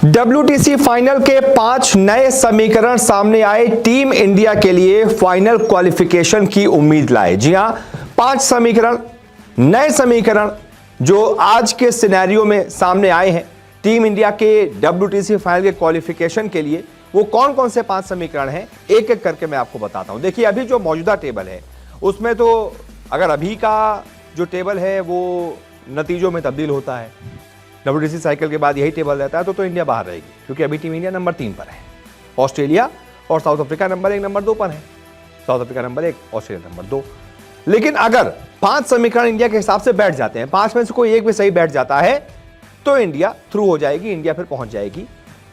WTC final के 5 नए समीकरण सामने आए, टीम इंडिया के लिए फाइनल क्वालिफिकेशन की उम्मीद लाए। जी हां, 5 समीकरण, नए समीकरण जो आज के सिनेरियो में सामने आए हैं टीम इंडिया के WTC फाइनल के क्वालिफिकेशन के लिए। वो कौन कौन से 5 समीकरण हैं, एक एक करके मैं आपको बताता हूं। देखिए, अभी जो मौजूदा टेबल है उसमें तो अगर अभी का जो टेबल है वो नतीजों में तब्दील होता है, WTC साइकिल के बाद यही टेबल रहता है, तो इंडिया बाहर रहेगी, क्योंकि अभी टीम इंडिया नंबर 3 पर है। ऑस्ट्रेलिया और साउथ अफ्रीका नंबर 1, नंबर 2 पर है। South Africa number 1, Australia number 2। लेकिन अगर 5 समीकरण इंडिया के हिसाब से बैठ जाते हैं, 5 में से कोई एक भी सही बैठ जाता है तो इंडिया थ्रू हो जाएगी। इंडिया फिर पहुंच जाएगी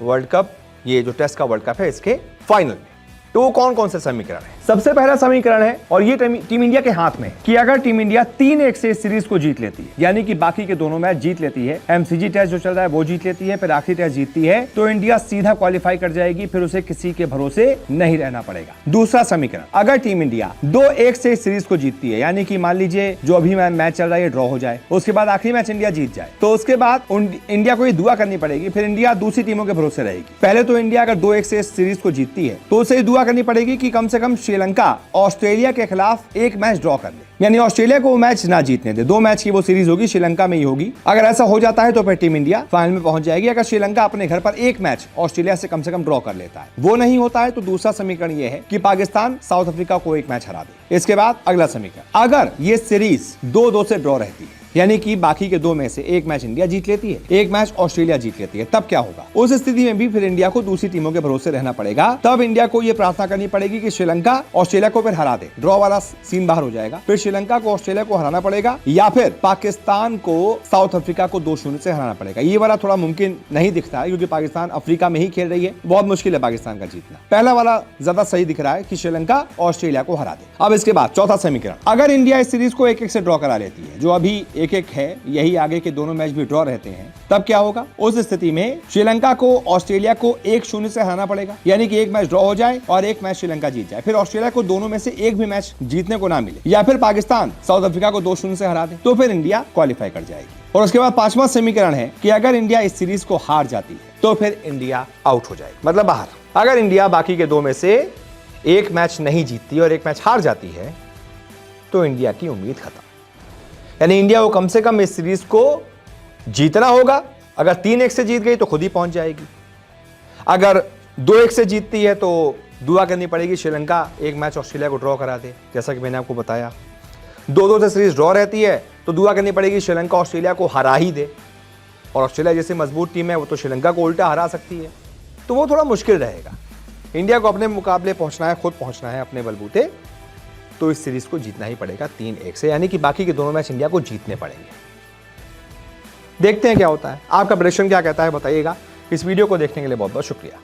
वर्ल्ड कप, ये जो टेस्ट का वर्ल्ड कप है, इसके फाइनल में। तो वो कौन कौन से समीकरण है? सबसे पहला समीकरण है, और ये टीम इंडिया के हाथ में, कि अगर टीम इंडिया 3-1 से इस सीरीज को जीत लेती है, यानी कि बाकी के दोनों मैच जीत लेती है, MCG टेस्ट जो चल रहा है वो जीत लेती है, फिर आखिरी टेस्ट जीतती है, तो इंडिया सीधा क्वालिफाई कर जाएगी, फिर उसे किसी के भरोसे नहीं रहना पड़ेगा। दूसरा समीकरण, अगर टीम इंडिया 2-1 से इस सीरीज को जीतती है, यानी कि मान लीजिए जो अभी मैच चल रहा है ड्रॉ हो जाए, उसके बाद आखिरी मैच इंडिया जीत जाए, तो उसके बाद इंडिया को ये दुआ करनी पड़ेगी, फिर इंडिया दूसरी टीमों के भरोसे रहेगी। पहले तो इंडिया अगर 2-1 से इस सीरीज को जीतती है तो उसे दुआ करनी पड़ेगी कि कम से कम श्रीलंका ऑस्ट्रेलिया के खिलाफ एक मैच ड्रॉ कर ले, यानी ऑस्ट्रेलिया को वो मैच ना जीतने दे। 2 मैच की वो सीरीज होगी, श्रीलंका में ही होगी। अगर ऐसा हो जाता है तो फिर टीम इंडिया फाइनल में पहुंच जाएगी। अगर श्रीलंका अपने घर पर एक मैच ऑस्ट्रेलिया से कम ड्रॉ कर लेता है, वो नहीं होता है, तो दूसरा समीकरण ये है कि पाकिस्तान साउथ अफ्रीका को एक मैच हरा दे। इसके बाद अगला समीकरण, अगर ये सीरीज 2-2 से ड्रॉ रहती है, यानी कि बाकी के 2 में से एक मैच इंडिया जीत लेती है, एक मैच ऑस्ट्रेलिया जीत लेती है, तब क्या होगा? उस स्थिति में भी फिर इंडिया को दूसरी टीमों के भरोसे रहना पड़ेगा। तब इंडिया को यह प्रार्थना करनी पड़ेगी कि श्रीलंका ऑस्ट्रेलिया को फिर हरा दे, ड्रॉ वाला सीन बाहर हो जाएगा। फिर श्रीलंका को ऑस्ट्रेलिया को हराना पड़ेगा, या फिर पाकिस्तान को साउथ अफ्रीका को 2-0 से हराना पड़ेगा। ये वाला थोड़ा मुमकिन नहीं दिखता है, क्योंकि पाकिस्तान अफ्रीका में ही खेल रही है, बहुत मुश्किल है पाकिस्तान का जीतना। पहला वाला ज्यादा सही दिख रहा है कि श्रीलंका ऑस्ट्रेलिया को हरा दे। अब इसके बाद चौथा समीकरण, अगर इंडिया इस सीरीज को 1-1 से ड्रॉ करा लेती है, जो अभी 1-1 है, यही आगे के दोनों मैच भी ड्रॉ रहते हैं, तब क्या होगा? उस स्थिति में श्रीलंका को ऑस्ट्रेलिया को 1-0 से हराना पड़ेगा, यानी कि एक मैच ड्रॉ हो जाए और एक मैच श्रीलंका जीत जाए, फिर ऑस्ट्रेलिया को दोनों में से एक भी मैच जीतने को ना मिले, या फिर पाकिस्तान साउथ अफ्रीका को 2-0 से हरा दे, तो फिर इंडिया क्वालिफाई कर जाएगी। और उसके बाद 5वां समीकरण है कि अगर इंडिया इस सीरीज को हार जाती है तो फिर इंडिया आउट हो जाएगी, मतलब बाहर। अगर इंडिया बाकी के 2 में से एक मैच नहीं जीतती और एक मैच हार जाती है तो इंडिया की उम्मीद खत्म, यानी इंडिया को कम से कम इस सीरीज को जीतना होगा। अगर 3-1 से जीत गई तो खुद ही पहुंच जाएगी। अगर 2-1 से जीतती है तो दुआ करनी पड़ेगी श्रीलंका एक मैच ऑस्ट्रेलिया को ड्रॉ करा दे, जैसा कि मैंने आपको बताया। 2-2 से सीरीज ड्रॉ रहती है तो दुआ करनी पड़ेगी श्रीलंका ऑस्ट्रेलिया को हरा ही दे, और ऑस्ट्रेलिया जैसी मजबूत टीम है वो तो श्रीलंका को उल्टा हरा सकती है, तो वो थोड़ा मुश्किल रहेगा। इंडिया को अपने मुकाबले पहुंचना है, खुद पहुंचना है अपने बलबूते, तो इस सीरीज को जीतना ही पड़ेगा 3-1 से, यानी कि बाकी के दोनों मैच इंडिया को जीतने पड़ेंगे। देखते हैं क्या होता है। आपका प्रेडिक्शन क्या कहता है बताइएगा। इस वीडियो को देखने के लिए बहुत बहुत शुक्रिया।